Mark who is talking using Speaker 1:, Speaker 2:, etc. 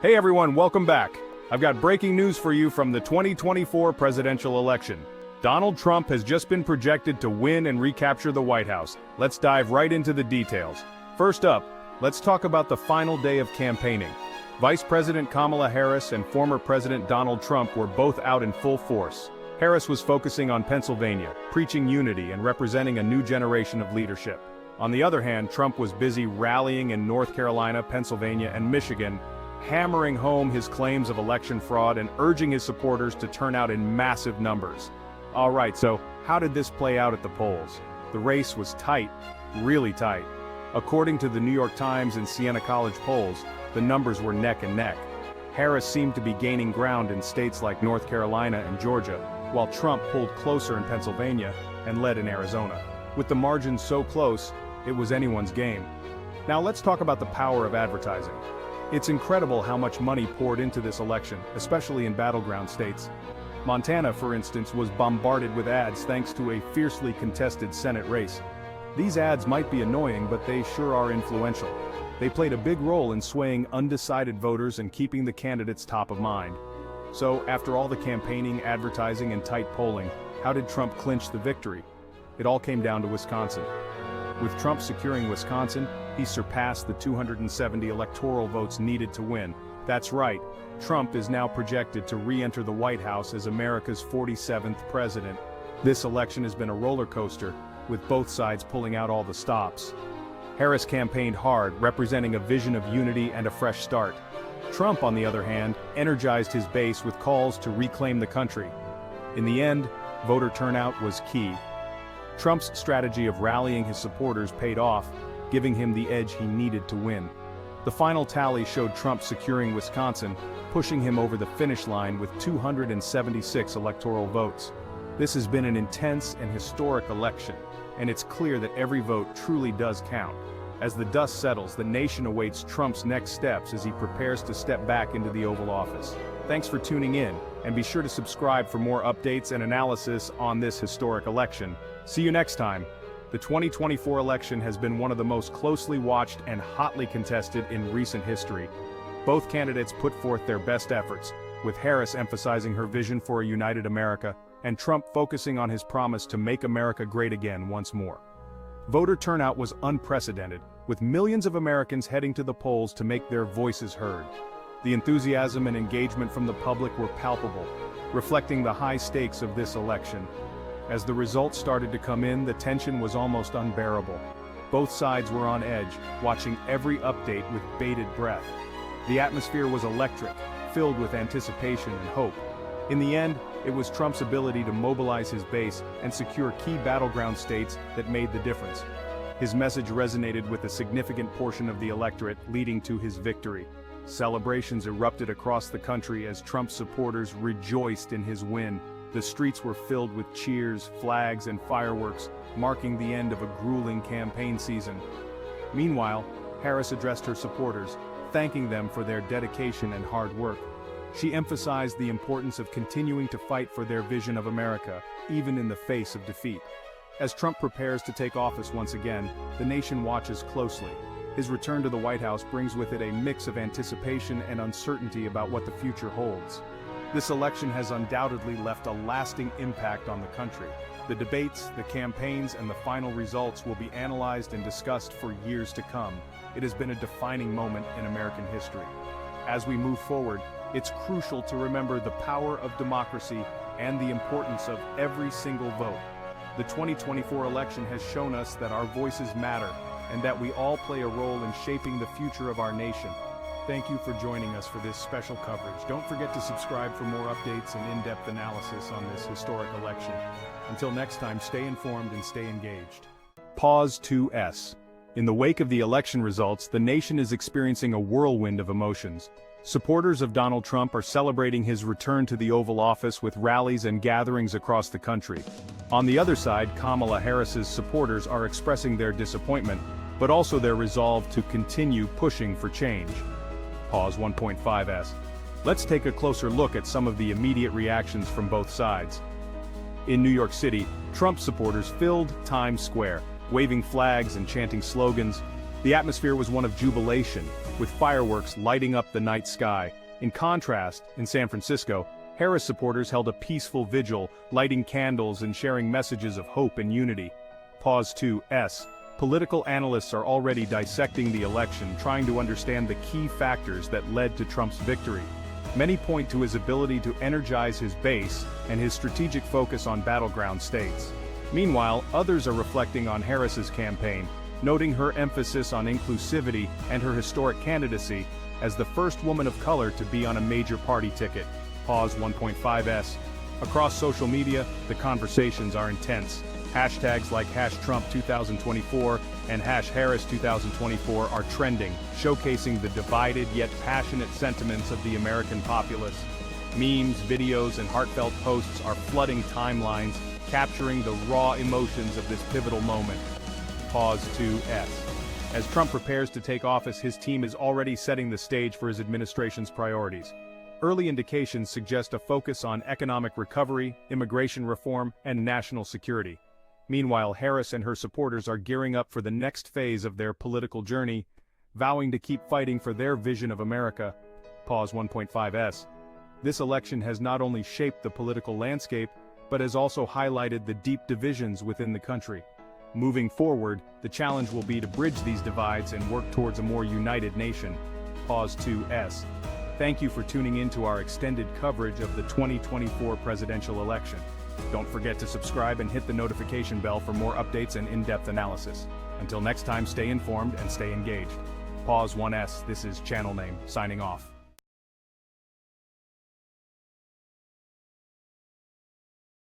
Speaker 1: Hey everyone, welcome back. I've got breaking news for you from the 2024 presidential election. Donald Trump has just been projected to win and recapture the White House. Let's dive right into the details. First up, let's talk about the final day of campaigning. Vice President Kamala Harris and former President Donald Trump were both out in full force. Harris was focusing on Pennsylvania, preaching unity and representing a new generation of leadership. On the other hand, Trump was busy rallying in North Carolina, Pennsylvania, and Michigan, hammering home his claims of election fraud and urging his supporters to turn out in massive numbers. Alright, so how did this play out at the polls? The race was tight, really tight. According to the New York Times and Siena College polls, the numbers were neck and neck. Harris seemed to be gaining ground in states like North Carolina and Georgia, while Trump pulled closer in Pennsylvania and led in Arizona. With the margins so close, it was anyone's game. Now let's talk about the power of advertising. It's incredible how much money poured into this election, especially in battleground states. Montana, for instance, was bombarded with ads thanks to a fiercely contested Senate race. These ads might be annoying, but they sure are influential. They played a big role in swaying undecided voters and keeping the candidates top of mind. So, after all the campaigning, advertising, and tight polling, how did Trump clinch the victory? It all came down to Wisconsin. With Trump securing Wisconsin, he surpassed the 270 electoral votes needed to win. That's right, Trump is now projected to re-enter the White House as America's 47th president. This election has been a roller coaster, with both sides pulling out all the stops. Harris campaigned hard, representing a vision of unity and a fresh start. Trump, on the other hand, energized his base with calls to reclaim the country. In the end, voter turnout was key. Trump's strategy of rallying his supporters paid off, giving him the edge he needed to win. The final tally showed Trump securing Wisconsin, pushing him over the finish line with 276 electoral votes. This has been an intense and historic election, and it's clear that every vote truly does count. As the dust settles, the nation awaits Trump's next steps as he prepares to step back into the Oval Office. Thanks for tuning in, and be sure to subscribe for more updates and analysis on this historic election. See you next time. The 2024 election has been one of the most closely watched and hotly contested in recent history. Both candidates put forth their best efforts, with Harris emphasizing her vision for a united America, and Trump focusing on his promise to make America great again once more. Voter turnout was unprecedented, with millions of Americans heading to the polls to make their voices heard. The enthusiasm and engagement from the public were palpable, reflecting the high stakes of this election. As the results started to come in, the tension was almost unbearable. Both sides were on edge, watching every update with bated breath. The atmosphere was electric, filled with anticipation and hope. In the end, it was Trump's ability to mobilize his base and secure key battleground states that made the difference. His message resonated with a significant portion of the electorate, leading to his victory. Celebrations erupted across the country as Trump's supporters rejoiced in his win. The streets were filled with cheers, flags, and fireworks, marking the end of a grueling campaign season. Meanwhile, Harris addressed her supporters, thanking them for their dedication and hard work. She emphasized the importance of continuing to fight for their vision of America, even in the face of defeat. As Trump prepares to take office once again, the nation watches closely. His return to the White House brings with it a mix of anticipation and uncertainty about what the future holds. This election has undoubtedly left a lasting impact on the country. The debates, the campaigns, and the final results will be analyzed and discussed for years to come. It has been a defining moment in American history. As we move forward, it's crucial to remember the power of democracy and the importance of every single vote. The 2024 election has shown us that our voices matter, and that we all play a role in shaping the future of our nation. Thank you for joining us for this special coverage. Don't forget to subscribe for more updates and in-depth analysis on this historic election. Until next time, stay informed and stay engaged. Pause 2S. In the wake of the election results, the nation is experiencing a whirlwind of emotions. Supporters of Donald Trump are celebrating his return to the Oval Office with rallies and gatherings across the country. On the other side, Kamala Harris's supporters are expressing their disappointment, but also their resolve to continue pushing for change. Pause 1.5s. Let's take a closer look at some of the immediate reactions from both sides. In New York City, Trump supporters filled Times Square, waving flags and chanting slogans. The atmosphere was one of jubilation, with fireworks lighting up the night sky. In contrast, in San Francisco, Harris supporters held a peaceful vigil, lighting candles and sharing messages of hope and unity. Pause 2S. Political analysts are already dissecting the election, trying to understand the key factors that led to Trump's victory. Many point to his ability to energize his base and his strategic focus on battleground states. Meanwhile, others are reflecting on Harris's campaign, noting her emphasis on inclusivity and her historic candidacy as the first woman of color to be on a major party ticket. Pause 1.5s. Across social media, the conversations are intense. Hashtags like #Trump2024 and #Harris2024 are trending, showcasing the divided yet passionate sentiments of the American populace. Memes, videos, and heartfelt posts are flooding timelines, capturing the raw emotions of this pivotal moment. Pause 2S. As Trump prepares to take office, his team is already setting the stage for his administration's priorities. Early indications suggest a focus on economic recovery, immigration reform, and national security. Meanwhile, Harris and her supporters are gearing up for the next phase of their political journey, vowing to keep fighting for their vision of America. Pause 1.5s. This election has not only shaped the political landscape, but has also highlighted the deep divisions within the country. Moving forward, the challenge will be to bridge these divides and work towards a more united nation. Pause 2s. Thank you for tuning in to our extended coverage of the 2024 presidential election. Don't forget to subscribe and hit the notification bell for more updates and in-depth analysis. Until next time, stay informed and stay engaged. Pause 1s. This is Channel Name, signing off.